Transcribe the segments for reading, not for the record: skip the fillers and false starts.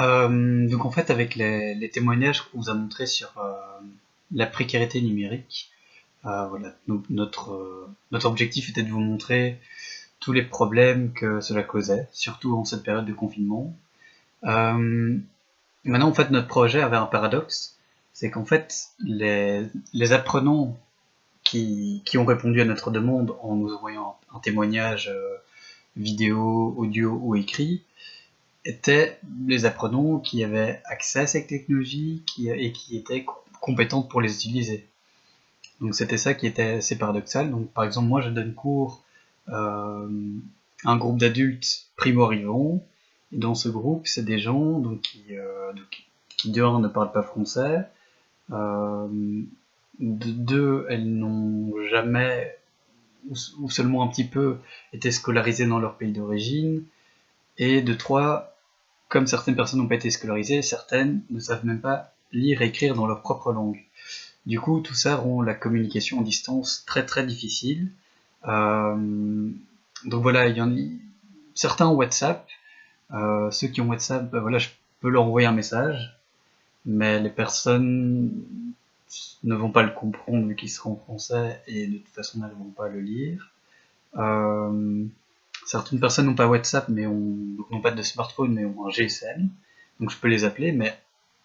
Donc en fait, avec les témoignages qu'on vous a montrés sur la précarité numérique, voilà, notre objectif était de vous montrer tous les problèmes que cela causait, surtout en cette période de confinement. Euh, Maintenant, en fait, notre projet avait un paradoxe, c'est qu'en fait, les apprenants qui ont répondu à notre demande en nous envoyant un témoignage vidéo, audio ou écrit, étaient les apprenants qui avaient accès à ces technologies et qui étaient compétents pour les utiliser. Donc c'était ça qui était assez paradoxal. Donc par exemple, moi je donne cours à un groupe d'adultes primo-arrivants. Et dans ce groupe, c'est des gens qui de un ne parlent pas français, euh, de deux, elles n'ont jamais ou seulement un petit peu été scolarisées dans leur pays d'origine, et de trois, comme certaines personnes n'ont pas été scolarisées, certaines ne savent même pas lire et écrire dans leur propre langue. Du coup, tout ça rend la communication à distance très très difficile. Donc voilà, certains ont WhatsApp. Ceux qui ont WhatsApp, voilà, je peux leur envoyer un message, mais les personnes ne vont pas le comprendre vu qu'ils seront en français et de toute façon n'arriveront pas à le lire. Euh, Certaines personnes n'ont pas WhatsApp, mais n'ont pas de smartphone, mais ont un GSM. Donc je peux les appeler, mais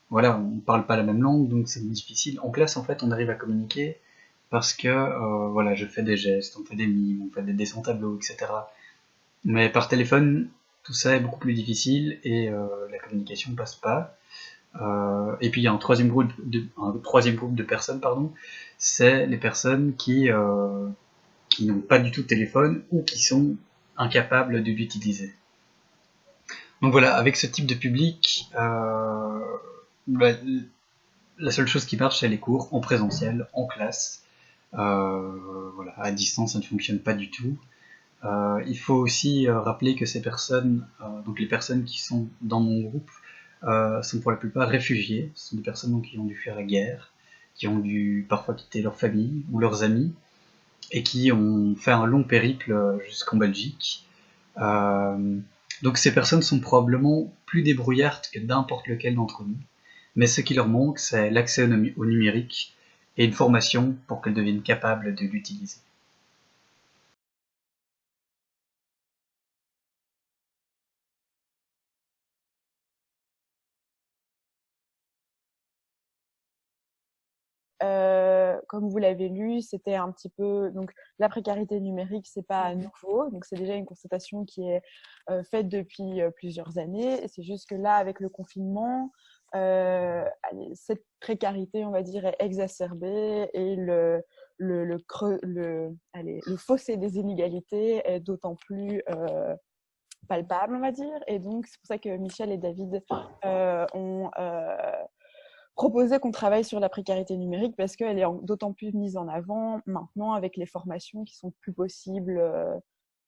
voilà, on parle pas la même langue, donc c'est difficile. En classe, en fait, on arrive à communiquer parce que voilà, je fais des gestes, on fait des mimes, on fait des dessins tableaux, etc. Mais par téléphone, tout ça est beaucoup plus difficile et la communication ne passe pas. Et puis il y a un troisième groupe de personnes, pardon, c'est les personnes qui n'ont pas du tout de téléphone ou qui sont incapables de l'utiliser. Donc voilà, avec ce type de public, bah, la seule chose qui marche, c'est les cours en présentiel, en classe. Voilà, à distance, ça ne fonctionne pas du tout. Il faut aussi rappeler que ces personnes, donc les personnes qui sont dans mon groupe, sont pour la plupart réfugiés. Ce sont des personnes donc, qui ont dû faire la guerre, qui ont dû parfois quitter leur famille ou leurs amis, et qui ont fait un long périple jusqu'en Belgique. Euh, donc ces personnes sont probablement plus débrouillardes que n'importe lequel d'entre nous. Mais ce qui leur manque, c'est l'accès au numérique et une formation pour qu'elles deviennent capables de l'utiliser. Comme vous l'avez lu, c'était un petit peu donc la précarité numérique, c'est pas nouveau, donc c'est déjà une constatation qui est faite depuis plusieurs années. Et c'est juste que là, avec le confinement, cette précarité, on va dire, est exacerbée et le fossé des inégalités est d'autant plus palpable, on va dire. Et donc, c'est pour ça que Michel et David ont proposé qu'on travaille sur la précarité numérique parce qu'elle est d'autant plus mise en avant maintenant avec les formations qui sont plus possibles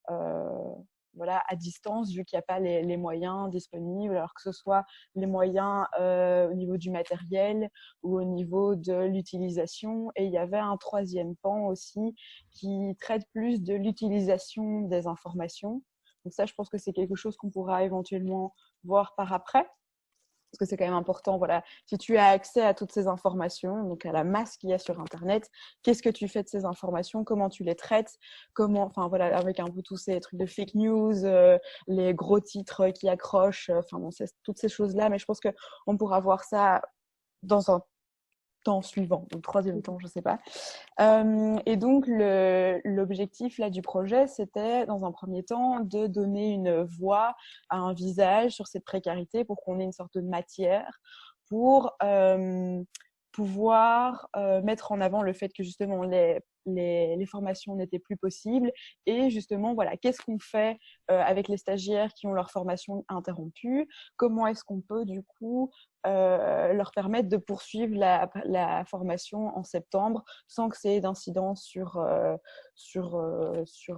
euh, voilà, à distance, vu qu'il n'y a pas les moyens disponibles, alors que ce soit les moyens au niveau du matériel ou au niveau de l'utilisation. Et il y avait un troisième pan aussi qui traite plus de l'utilisation des informations. Donc ça, je pense que c'est quelque chose qu'on pourra éventuellement voir par après parce que c'est quand même important. Voilà, si tu as accès à toutes ces informations, donc à la masse qu'il y a sur Internet, qu'est-ce que tu fais de ces informations, comment tu les traites, comment, enfin voilà, avec un peu tous ces trucs de fake news, les gros titres qui accrochent, enfin bon, c'est toutes ces choses-là. Mais je pense que on pourra voir ça dans un temps suivant, donc troisième temps, je sais pas. Et donc, l'objectif là du projet, c'était dans un premier temps de donner une voix à un visage sur cette précarité pour qu'on ait une sorte de matière pour pouvoir mettre en avant le fait que justement les formations n'étaient plus possibles et justement voilà qu'est-ce qu'on fait avec les stagiaires qui ont leur formation interrompue, comment est-ce qu'on peut du coup leur permettre de poursuivre la formation en septembre sans que ça ait d'incidence sur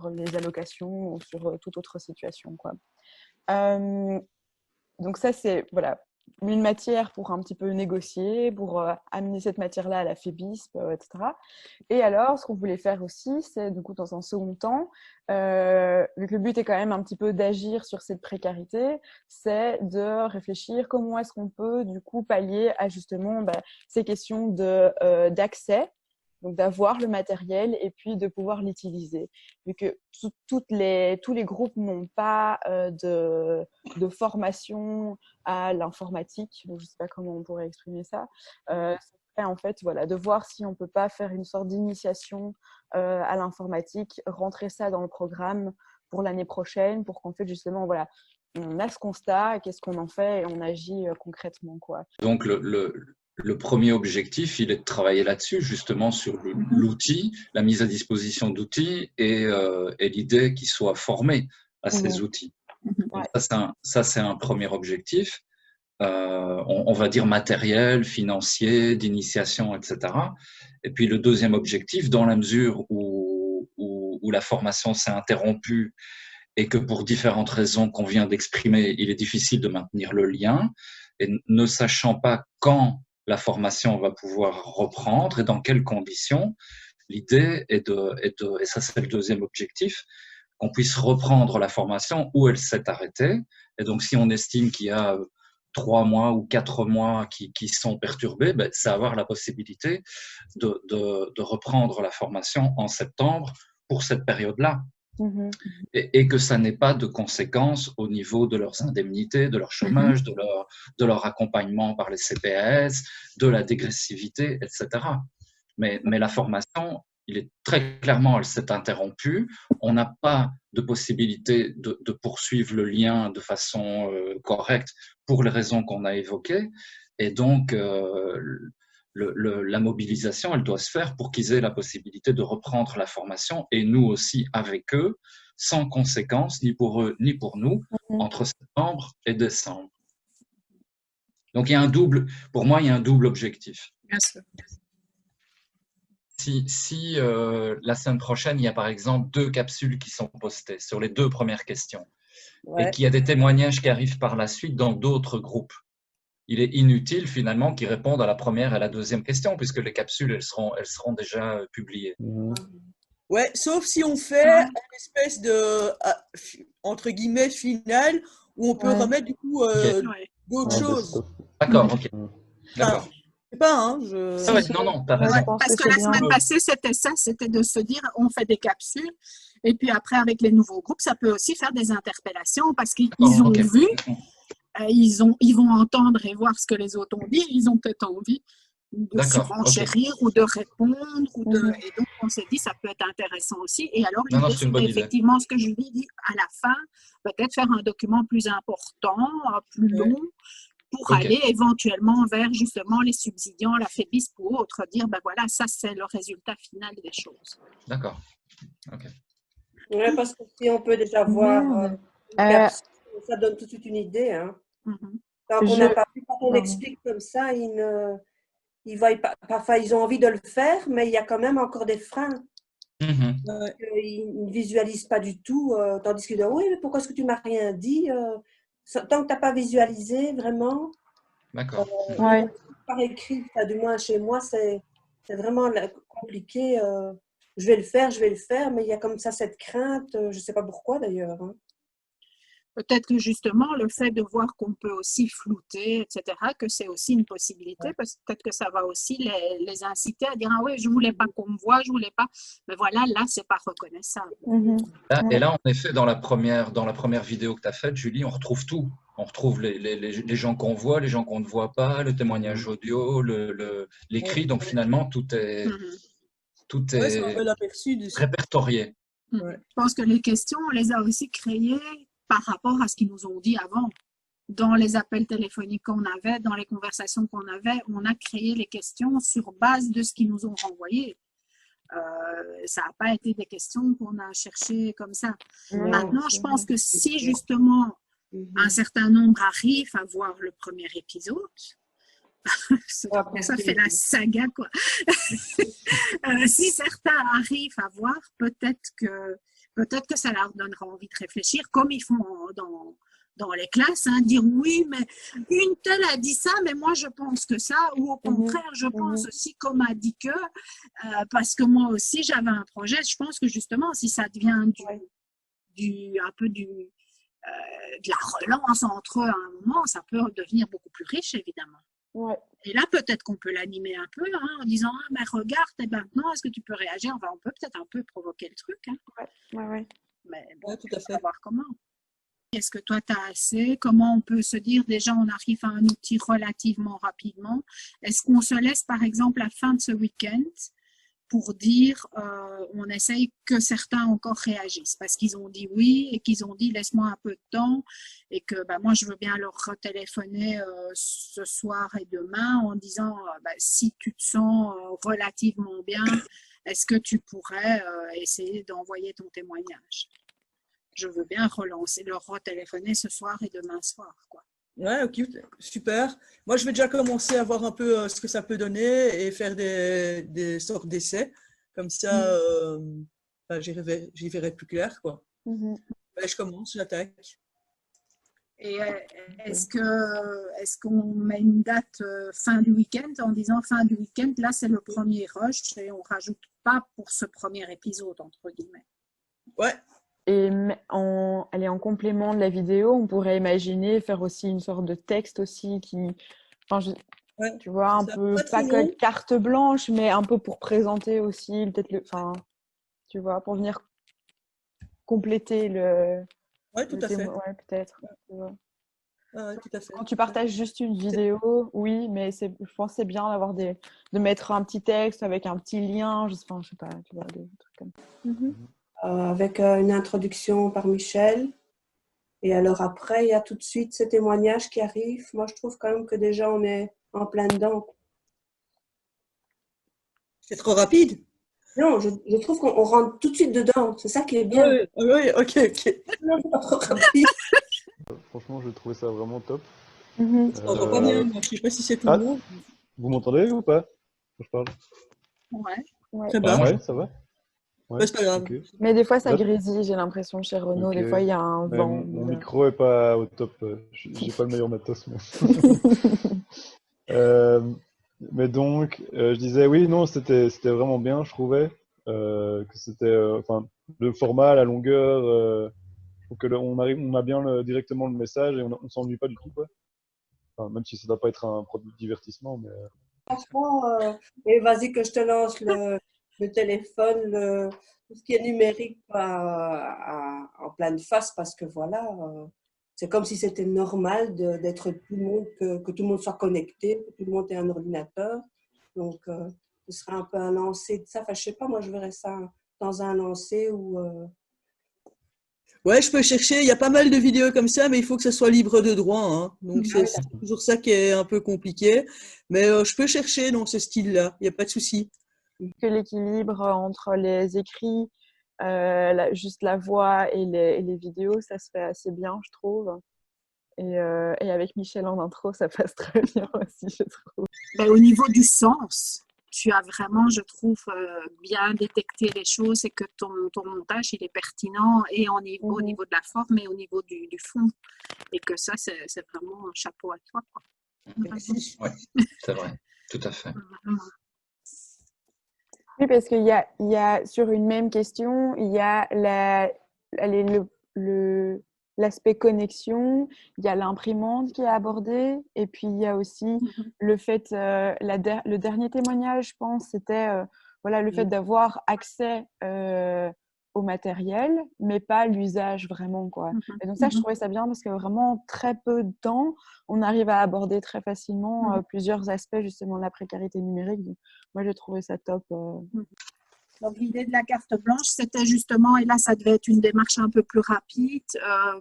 les allocations ou sur toute autre situation, quoi. Euh, donc ça, c'est voilà, une matière pour un petit peu négocier, pour amener cette matière-là à la FEBISP, etc. Et alors, ce qu'on voulait faire aussi, c'est du coup dans un second temps, vu que le but est quand même un petit peu d'agir sur cette précarité, c'est de réfléchir comment est-ce qu'on peut du coup pallier à justement ces questions d'accès, donc d'avoir le matériel et puis de pouvoir l'utiliser. Vu que tous les groupes n'ont pas de formation à l'informatique, donc je ne sais pas comment on pourrait exprimer ça, en fait, voilà, de voir si on ne peut pas faire une sorte d'initiation à l'informatique, rentrer ça dans le programme pour l'année prochaine, pour qu'en fait, justement, voilà, on a ce constat, qu'est-ce qu'on en fait et on agit concrètement, quoi. Donc, le premier objectif, il est de travailler là-dessus, justement sur l'outil, la mise à disposition d'outils et l'idée qu'ils soient formés à ces outils. Donc, ça, c'est un premier objectif. On va dire matériel, financier, d'initiation, etc. Et puis le deuxième objectif, dans la mesure où la formation s'est interrompue et que pour différentes raisons qu'on vient d'exprimer, il est difficile de maintenir le lien, et ne sachant pas quand la formation va pouvoir reprendre et dans quelles conditions, l'idée est et ça c'est le deuxième objectif, qu'on puisse reprendre la formation où elle s'est arrêtée. Et donc si on estime qu'il y a 3 mois ou 4 mois qui sont perturbés, c'est avoir la possibilité de reprendre la formation en septembre pour cette période-là. Et que ça n'ait pas de conséquences au niveau de leurs indemnités, de leur chômage, de leur accompagnement par les CPAS, de la dégressivité, etc. Mais la formation, il est très clairement, elle s'est interrompue. On n'a pas de possibilité de poursuivre le lien de façon correcte pour les raisons qu'on a évoquées. Et donc, la mobilisation, elle doit se faire pour qu'ils aient la possibilité de reprendre la formation et nous aussi avec eux, sans conséquences, ni pour eux, ni pour nous, entre septembre et décembre. Donc, pour moi, il y a un double objectif. Bien sûr. Si la semaine prochaine, il y a par exemple 2 capsules qui sont postées sur les 2 premières questions et qu'il y a des témoignages qui arrivent par la suite dans d'autres groupes, il est inutile finalement qu'ils répondent à la première et à la deuxième question puisque les capsules, elles seront déjà publiées. Ouais, sauf si on fait une espèce de, entre guillemets, finale où on peut remettre du coup d'autres choses. D'accord, ok. D'accord. Je sais pas, hein. Non, t'as raison. Parce que la semaine passée, c'était ça, c'était de se dire, on fait des capsules, et puis après, avec les nouveaux groupes, ça peut aussi faire des interpellations, parce qu'ils ont vu, ils vont entendre et voir ce que les autres ont dit, ils ont peut-être envie de surenchérir ou de répondre, et donc on s'est dit, ça peut être intéressant aussi. Et alors, effectivement, ce que je lui dis à la fin, peut-être faire un document plus important, plus long, pour aller éventuellement vers justement les subsidiants, la FEBISP ou autre, dire voilà, ça c'est le résultat final des choses. D'accord. Ok. Ouais, parce que si on peut déjà voir ça donne tout de suite une idée. Hein. Tant qu'on n'a pas vu, quand on explique comme ça, ils voient pas, parfois ils ont envie de le faire, mais il y a quand même encore des freins. Ils ne visualisent pas du tout, tandis qu'ils disent oui, mais pourquoi est-ce que tu m'as rien dit tant que tu n'as pas visualisé vraiment, par écrit, du moins chez moi, c'est vraiment compliqué. Je vais le faire, mais il y a comme ça cette crainte, je ne sais pas pourquoi d'ailleurs. Hein. Peut-être que justement, le fait de voir qu'on peut aussi flouter, etc., que c'est aussi une possibilité, parce que peut-être que ça va aussi les inciter à dire « Ah oui, je ne voulais pas qu'on me voie, je ne voulais pas. » Mais voilà, là, ce n'est pas reconnaissable. Et là, en effet, dans la première vidéo que tu as faite, Julie, on retrouve tout. On retrouve les gens qu'on voit, les gens qu'on ne voit pas, le témoignage audio, l'écrit. Donc finalement, tout est répertorié. Je pense que les questions, on les a aussi créées par rapport à ce qu'ils nous ont dit avant. Dans les appels téléphoniques qu'on avait, dans les conversations qu'on avait, on a créé les questions sur base de ce qu'ils nous ont renvoyé. Ça n'a pas été des questions qu'on a cherchées comme ça. Maintenant, je pense que si justement un certain nombre arrivent à voir le premier épisode, ça fait la saga, quoi. Si certains arrivent à voir, peut-être peut-être que ça leur donnera envie de réfléchir, comme ils font dans les classes, hein, dire oui, mais une telle a dit ça, mais moi je pense que ça, ou au contraire, je pense aussi comme a dit que, parce que moi aussi j'avais un projet. Je pense que justement, si ça devient un peu de la relance entre eux à un moment, ça peut devenir beaucoup plus riche, évidemment. Ouais. Et là, peut-être qu'on peut l'animer un peu, hein, en disant ah, mais regarde, et maintenant, est-ce que tu peux réagir? Enfin, on peut peut-être un peu provoquer le truc. Hein. Ouais. Mais bon, tout à fait. On va voir comment. Est-ce que toi, tu as assez? Comment on peut se dire, déjà, on arrive à un outil relativement rapidement? Est-ce qu'on se laisse, par exemple, la fin de ce week-end pour dire, on essaye que certains encore réagissent parce qu'ils ont dit oui et qu'ils ont dit laisse-moi un peu de temps et que moi je veux bien leur retéléphoner ce soir et demain en disant si tu te sens relativement bien, est-ce que tu pourrais essayer d'envoyer ton témoignage? Je veux bien leur retéléphoner ce soir et demain soir, quoi. Ouais, ok, super. Moi, je vais déjà commencer à voir un peu ce que ça peut donner et faire des sortes d'essais. Comme ça, j'y verrai plus clair, quoi. Je commence, j'attaque. Et est-ce qu'on met une date fin du week-end en disant fin du week-end, là, c'est le premier rush et on ne rajoute pas pour ce premier épisode, entre guillemets? Ouais. Et en complément de la vidéo, on pourrait imaginer faire aussi une sorte de texte aussi qui, tu vois, un peu pas que carte blanche, mais un peu pour présenter aussi peut-être tu vois, pour venir compléter le. Ouais, tout à fait. Ouais, peut-être. Tu vois. Ouais, tout à fait. Quand tu partages juste une vidéo, oui, mais je pense que c'est bien de mettre un petit texte avec un petit lien, je sais pas, tu vois, des trucs comme ça. Avec une introduction par Michel. Et alors après, il y a tout de suite ce témoignage qui arrive. Moi, je trouve quand même que déjà, on est en plein dedans. C'est trop rapide? Non, je trouve qu'on rentre tout de suite dedans. C'est ça qui est bien. Oui, ok. Non, c'est pas trop rapide. Franchement, je trouvais ça vraiment top. On t'entend pas bien, moi. Je sais pas si c'est tout le monde. Vous m'entendez ou pas? Je parle. Ouais. Très bien. Ouais, ça va. Ouais, c'est pas grave. Okay. Mais des fois, ça grésille, j'ai l'impression, chez Renault. Okay. Des fois, il y a un vent. Mon micro est pas au top. J'ai pas le meilleur matos. Mais donc, je disais, oui, non, c'était vraiment bien, je trouvais. Que c'était, le format, la longueur, je trouve que on a bien directement le message et on s'ennuie pas du tout, quoi. Enfin, même si ça ne doit pas être un produit de divertissement, mais. Franchement, et vas-y que je te lance le téléphone, tout ce qui est numérique en pleine face, parce que voilà, c'est comme si c'était normal d'être tout le monde, que tout le monde soit connecté, que tout le monde ait un ordinateur. Donc, ce serait un peu un lancer de ça. Enfin, je sais pas, moi, je verrais ça dans un lancer où. Ouais, je peux chercher. Il y a pas mal de vidéos comme ça, mais il faut que ça soit libre de droit. Hein. Donc, c'est toujours ça qui est un peu compliqué. Mais je peux chercher dans ce style-là. Il n'y a pas de souci. Que l'équilibre entre les écrits, juste la voix et les vidéos, ça se fait assez bien, je trouve. Et avec Michel en intro, ça passe très bien aussi, je trouve. Au niveau du sens, tu as vraiment, je trouve, bien détecté les choses et que ton montage, il est pertinent et au niveau de la forme et au niveau du fond. Et que ça, c'est vraiment un chapeau à toi, quoi. Oui, c'est vrai, tout à fait. Oui, parce qu'il y a sur une même question, il y a l'aspect connexion, il y a l'imprimante qui est abordée, et puis il y a aussi le fait, le dernier témoignage, je pense, c'était le fait d'avoir accès au matériel, mais pas l'usage vraiment, quoi. Et donc ça, je trouvais ça bien parce que vraiment très peu de temps, on arrive à aborder très facilement plusieurs aspects justement de la précarité numérique. Donc, moi, j'ai trouvé ça top. Donc, l'idée de la carte blanche, c'était justement, et là, ça devait être une démarche un peu plus rapide.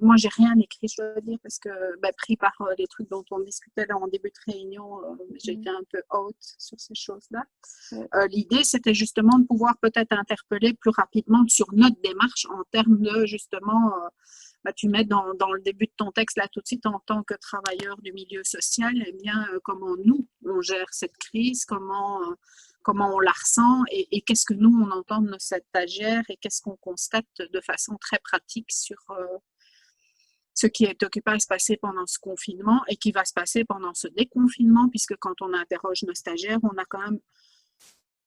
Moi, j'ai rien écrit, je dois dire, parce que pris par les trucs dont on discutait là en début de réunion, j'étais un peu haute sur ces choses-là. L'idée, c'était justement de pouvoir peut-être interpeller plus rapidement sur notre démarche en termes de, justement, tu mets dans le début de ton texte, là, tout de suite, en tant que travailleur du milieu social, eh bien, comment nous, on gère cette crise, comment comment on la ressent et qu'est-ce que nous, on entend de nos stagiaires et qu'est-ce qu'on constate de façon très pratique sur ce qui est occupé à se passer pendant ce confinement et qui va se passer pendant ce déconfinement, puisque quand on interroge nos stagiaires, on a quand même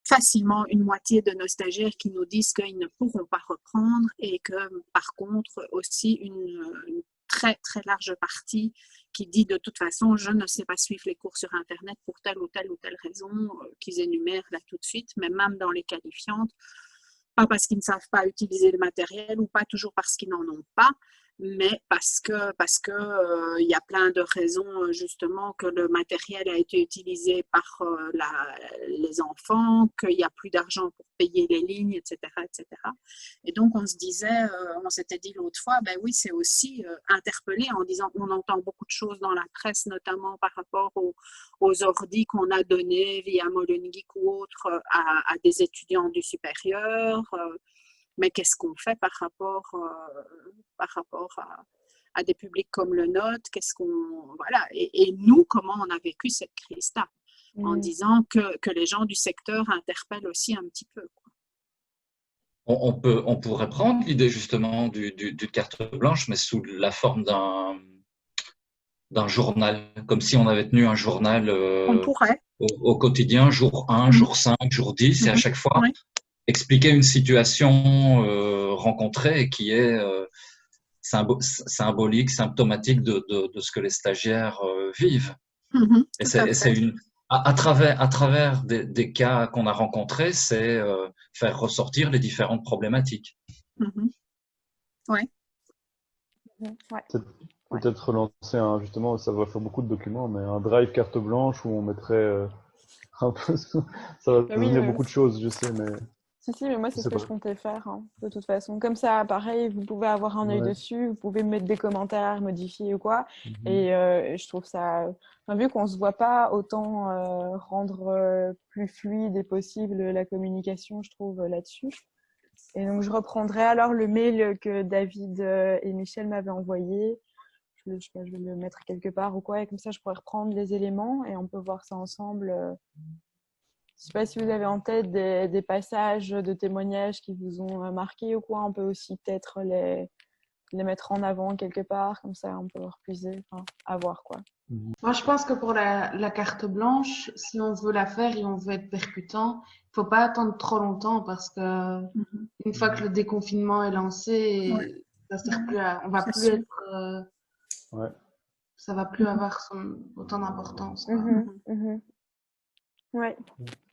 facilement une moitié de nos stagiaires qui nous disent qu'ils ne pourront pas reprendre et que par contre aussi une très très large partie qui dit de toute façon je ne sais pas suivre les cours sur internet pour telle ou telle raison qu'ils énumèrent là tout de suite, mais même dans les qualifiantes, pas parce qu'ils ne savent pas utiliser le matériel ou pas toujours parce qu'ils n'en ont pas, mais parce que y a plein de raisons justement que le matériel a été utilisé par les enfants, qu'il n'y a plus d'argent pour payer les lignes, etc., etc. Et donc on s'était dit l'autre fois, ben oui, c'est aussi interpellé en disant qu'on entend beaucoup de choses dans la presse, notamment par rapport aux ordis qu'on a donnés via Molengeek ou autres à des étudiants du supérieur. Mais qu'est-ce qu'on fait par rapport à des publics comme le nôtre? Voilà. Et nous, comment on a vécu cette crise-là? En disant que les gens du secteur interpellent aussi un petit peu, quoi. On pourrait prendre l'idée justement du carte blanche, mais sous la forme d'un journal, comme si on avait tenu un journal on pourrait. Au quotidien, jour 1, jour 5, jour 10, et à chaque fois, expliquer une situation rencontrée qui est symbolique, symptomatique de ce que les stagiaires vivent. Et c'est à travers des cas qu'on a rencontrés, c'est faire ressortir les différentes problématiques. Ouais. Peut-être relancer justement, ça va faire beaucoup de documents, mais un drive carte blanche où on mettrait un peu, ça va devenir beaucoup de choses, je sais, mais. Si, mais moi, c'est ce que je comptais faire, hein, de toute façon. Comme ça, pareil, vous pouvez avoir un œil dessus, vous pouvez mettre des commentaires, modifier ou quoi. Et je trouve ça, vu qu'on se voit pas, autant rendre plus fluide et possible la communication, je trouve, là-dessus. Et donc, je reprendrai alors le mail que David et Michel m'avaient envoyé. Je vais le mettre quelque part ou quoi. Et comme ça, je pourrais reprendre les éléments et on peut voir ça ensemble. Je ne sais pas si vous avez en tête des passages de témoignages qui vous ont marqué ou quoi. On peut aussi peut-être les mettre en avant quelque part, comme ça on peut repuiser, à voir quoi. Moi je pense que pour la carte blanche, si on veut la faire et on veut être percutant, il ne faut pas attendre trop longtemps parce que une fois que le déconfinement est lancé, ça sert plus on va plus être... ça va plus avoir autant d'importance. Ouais,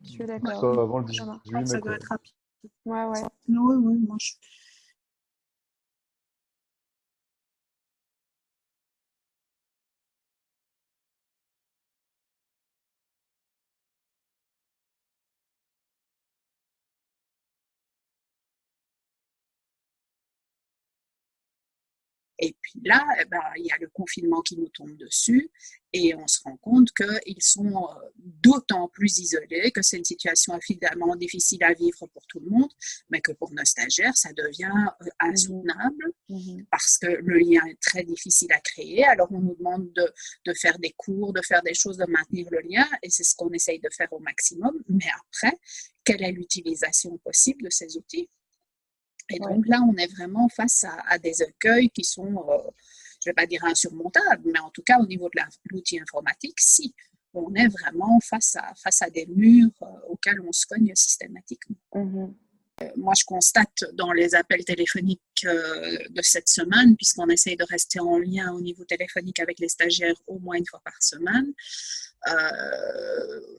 je suis d'accord. Ça, avant le 18 mai, ça doit être rapide. Ouais. Oui, moi je... Et puis là, il y a le confinement qui nous tombe dessus et on se rend compte qu'ils sont d'autant plus isolés, que c'est une situation évidemment difficile à vivre pour tout le monde, mais que pour nos stagiaires, ça devient insoutenable parce que le lien est très difficile à créer. Alors, on nous demande de faire des cours, de faire des choses, de maintenir le lien et c'est ce qu'on essaye de faire au maximum. Mais après, quelle est l'utilisation possible de ces outils ? Et donc là, on est vraiment face à des écueils qui sont, je ne vais pas dire insurmontables, mais en tout cas, au niveau de l'outil informatique, si. On est vraiment face à des murs auxquels on se cogne systématiquement. Moi, je constate dans les appels téléphoniques de cette semaine, puisqu'on essaye de rester en lien au niveau téléphonique avec les stagiaires au moins une fois par semaine,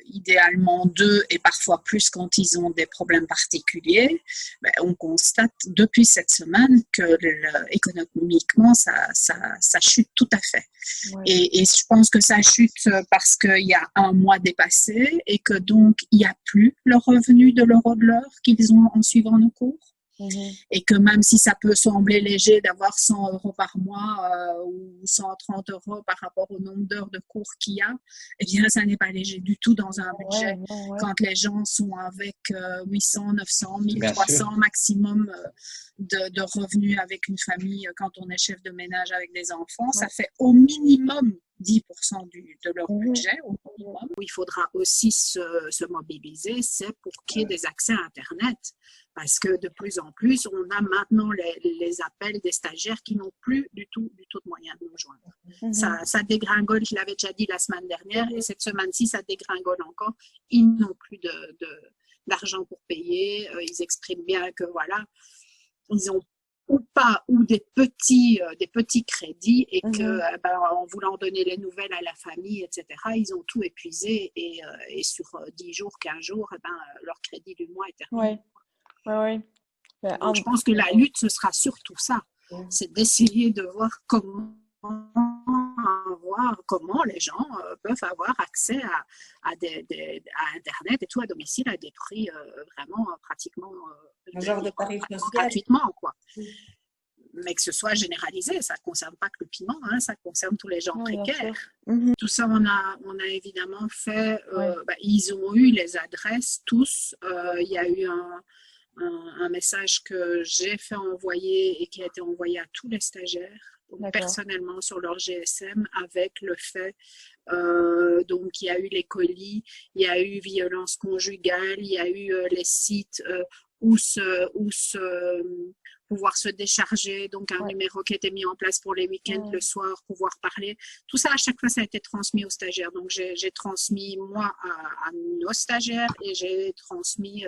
idéalement 2 et parfois plus quand ils ont des problèmes particuliers, on constate depuis cette semaine que économiquement ça chute tout à fait. Et je pense que ça chute parce qu'il y a un mois dépassé et que donc il n'y a plus le revenu de l'euro de l'heure qu'ils ont en suivant nos cours. Et que même si ça peut sembler léger d'avoir 100 € par mois ou 130 € par rapport au nombre d'heures de cours qu'il y a, eh bien ça n'est pas léger du tout dans un budget. Quand les gens sont avec 800, 900, 1300 maximum de revenus avec une famille, quand on est chef de ménage avec des enfants, ça fait au minimum 10% de leur budget au minimum. Où il faudra aussi se mobiliser, c'est pour qu'il y ait des accès à Internet. Parce que de plus en plus, on a maintenant les appels des stagiaires qui n'ont plus du tout de moyens de nous joindre. Ça dégringole, je l'avais déjà dit la semaine dernière, et cette semaine-ci, ça dégringole encore. Ils n'ont plus d'argent pour payer. Ils expriment bien que voilà, ils ont ou des petits crédits et que en voulant donner les nouvelles à la famille, etc., ils ont tout épuisé et sur 10 jours, 15 jours, leur crédit du mois est terminé. Ouais. Donc, je pense que la lutte, ce sera surtout ça. C'est d'essayer de voir comment les gens peuvent avoir accès à Internet et tout à domicile à des prix vraiment pratiquement un genre de tarif gratuitement, quoi. Mais que ce soit généralisé, ça ne concerne pas que le piment, ça concerne tous les gens précaires. Tout ça, on a évidemment fait, ils ont eu les adresses tous. Il y a eu un message que j'ai fait envoyer et qui a été envoyé à tous les stagiaires. Personnellement sur leur GSM avec le fait donc il y a eu les colis, il y a eu violence conjugale, il y a eu les sites où pouvoir se décharger, donc un numéro qui a été mis en place pour les week-ends, le soir, pouvoir parler. Tout ça, à chaque fois, ça a été transmis aux stagiaires. Donc, j'ai transmis, moi, à nos stagiaires et j'ai transmis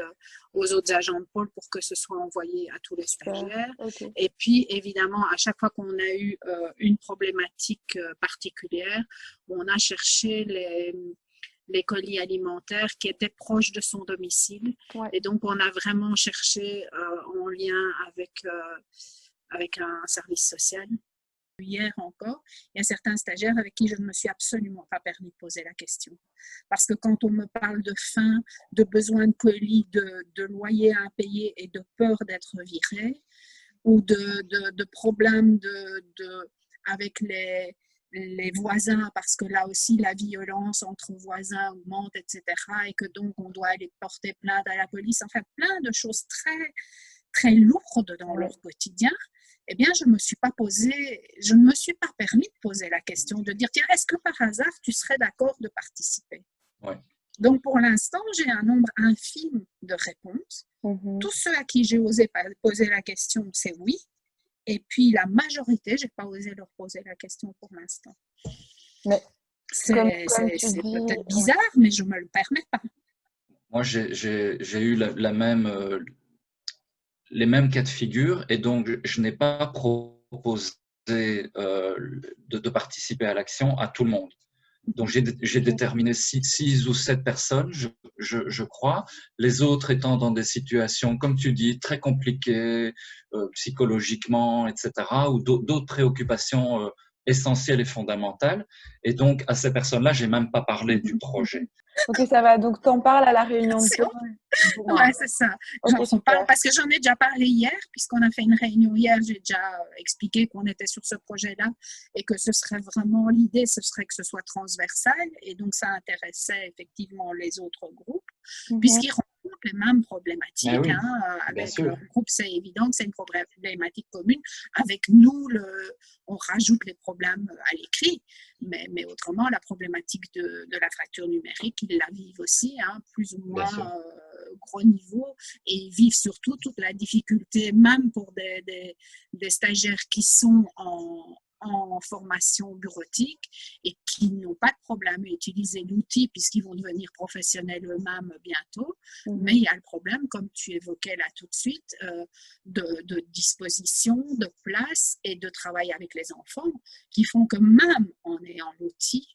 aux autres agents de pôle pour que ce soit envoyé à tous les stagiaires. Et puis, évidemment, à chaque fois qu'on a eu une problématique particulière, on a cherché les colis alimentaires qui étaient proches de son domicile. Et donc, on a vraiment cherché en lien avec un service social. Hier encore, il y a certains stagiaires avec qui je ne me suis absolument pas permis de poser la question. Parce que quand on me parle de faim, de besoin de colis, de loyer à payer et de peur d'être viré, ou de problèmes avec les voisins, parce que là aussi la violence entre voisins augmente, etc. Et que donc on doit aller porter plainte à la police, enfin plein de choses très, très lourdes dans leur quotidien. Eh bien, je ne me suis pas permis de poser la question, de dire, tiens, est-ce que par hasard tu serais d'accord de participer ? Donc pour l'instant, j'ai un nombre infime de réponses. Tous ceux à qui j'ai osé poser la question, c'est oui. Et puis, la majorité, je n'ai pas osé leur poser la question pour l'instant. C'est peut-être bizarre, mais je ne me le permets pas. Moi, j'ai eu les mêmes cas de figure et donc je n'ai pas proposé de participer à l'action à tout le monde. Donc, j'ai déterminé 6 ou 7 personnes, je crois, les autres étant dans des situations, comme tu dis, très compliquées, psychologiquement, etc., ou d'autres préoccupations essentielles et fondamentales. Et donc, à ces personnes-là, je n'ai même pas parlé du projet. Ok, ça va. Donc, tu en parles à la réunion de pôle. Oui, c'est ça. J'en parle parce que j'en ai déjà parlé hier, puisqu'on a fait une réunion hier. J'ai déjà expliqué qu'on était sur ce projet-là et que ce serait vraiment l'idée, ce serait que ce soit transversal. Et donc, ça intéressait effectivement les autres groupes, puisqu'ils rencontrent les mêmes problématiques. Avec leur groupe, c'est évident que c'est une problématique commune. Avec nous, on rajoute les problèmes à l'écrit. Mais autrement, la problématique de la fracture numérique, ils la vivent aussi, plus ou moins gros niveau, et ils vivent surtout toute la difficulté, même pour des stagiaires qui sont en formation bureautique et qui n'ont pas de problème à utiliser l'outil puisqu'ils vont devenir professionnels eux-mêmes bientôt. Mais il y a le problème, comme tu évoquais là tout de suite, de disposition, de place et de travail avec les enfants qui font que même en ayant l'outil,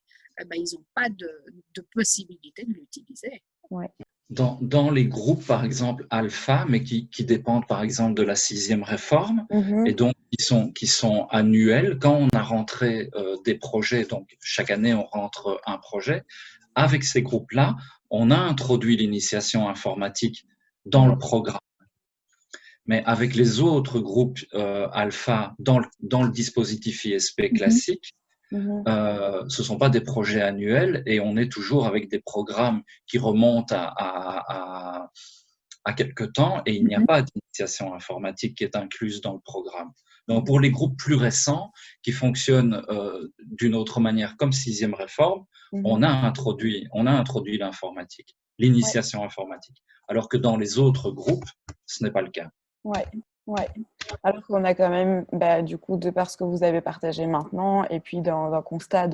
ils n'ont pas de possibilité de l'utiliser. Dans les groupes, par exemple, alpha, mais qui dépendent, par exemple, de la 6e réforme, et donc qui sont annuels, quand on a rentré des projets, donc chaque année, on rentre un projet, avec ces groupes-là, on a introduit l'initiation informatique dans le programme. Mais avec les autres groupes alpha, dans le dispositif ISP classique, ce ne sont pas des projets annuels et on est toujours avec des programmes qui remontent à quelque temps et il n'y a pas d'initiation informatique qui est incluse dans le programme. Donc, pour les groupes plus récents qui fonctionnent d'une autre manière, comme sixième réforme, on a introduit l'informatique, l'initiation informatique. Alors que dans les autres groupes, ce n'est pas le cas. Ouais. Alors qu'on a quand même, du coup, de par ce que vous avez partagé maintenant, et puis dans un constat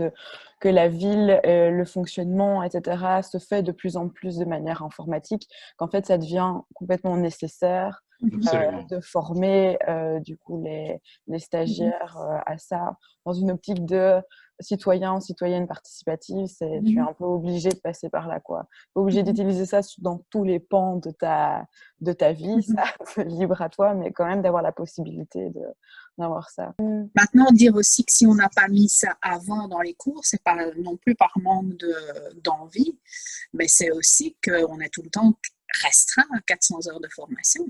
que la ville, le fonctionnement, etc., se fait de plus en plus de manière informatique, qu'en fait, ça devient complètement nécessaire de former, du coup, les stagiaires à ça, dans une optique de citoyen, citoyenne participative, tu es un peu obligé de passer par là, quoi. Obligé d'utiliser ça dans tous les pans de ta vie, ça, c'est libre à toi, mais quand même d'avoir la possibilité d'avoir ça. Maintenant, dire aussi que si on n'a pas mis ça avant dans les cours, c'est pas non plus par manque d'envie, mais c'est aussi qu'on est tout le temps restreint à 400 heures de formation.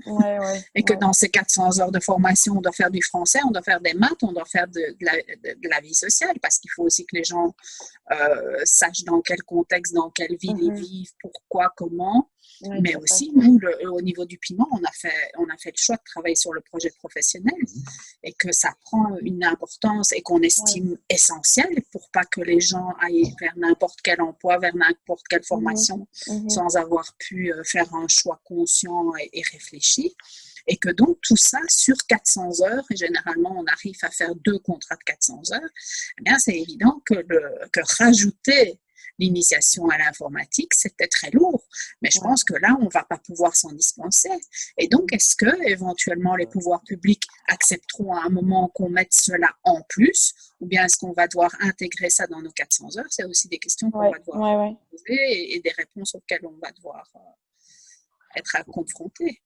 Et que dans ces 400 heures de formation, on doit faire du français, on doit faire des maths, on doit faire de la vie sociale, parce qu'il faut aussi que les gens sachent dans quel contexte, dans quelle ville ils vivent, pourquoi, comment. Mais aussi, nous, au niveau du piment, on a fait le choix de travailler sur le projet professionnel et que ça prend une importance et qu'on estime essentielle pour pas que les gens aillent vers n'importe quel emploi, vers n'importe quelle formation sans avoir pu faire un choix conscient et réfléchi. Et que donc, tout ça, sur 400 heures, et généralement, on arrive à faire 2 contrats de 400 heures, eh bien, c'est évident que rajouter l'initiation à l'informatique, c'était très lourd. Mais je pense que là, on ne va pas pouvoir s'en dispenser. Et donc, est-ce que, éventuellement, les pouvoirs publics accepteront à un moment qu'on mette cela en plus, ou bien est-ce qu'on va devoir intégrer ça dans nos 400 heures? C'est aussi des questions qu'on va devoir poser et des réponses auxquelles on va devoir être confronté.